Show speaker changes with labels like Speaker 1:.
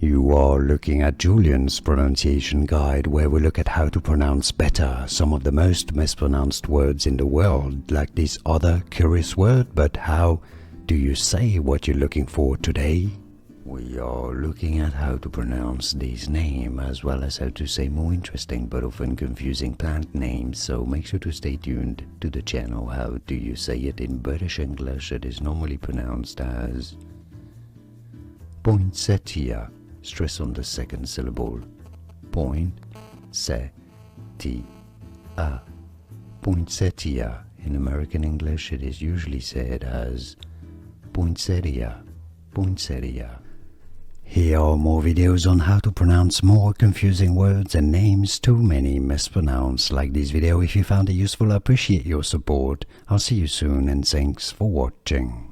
Speaker 1: You are looking at Julian's pronunciation guide, where we look at how to pronounce better some of the most mispronounced words in the world, like this other curious word. But how do you say what you're looking for today? We are looking at how to pronounce this name, as well as how to say more interesting but often confusing plant names, so make sure to stay tuned to the channel. How do you say it in British English? It is normally pronounced as poinsettia. Stress on the second syllable. Poinsettia. Poinsettia. In American English, it is usually said as poinsettia. Poinsettia. Here are more videos on how to pronounce more confusing words and names too many mispronounced. Like this video if you found it useful. I appreciate your support. I'll see you soon and thanks for watching.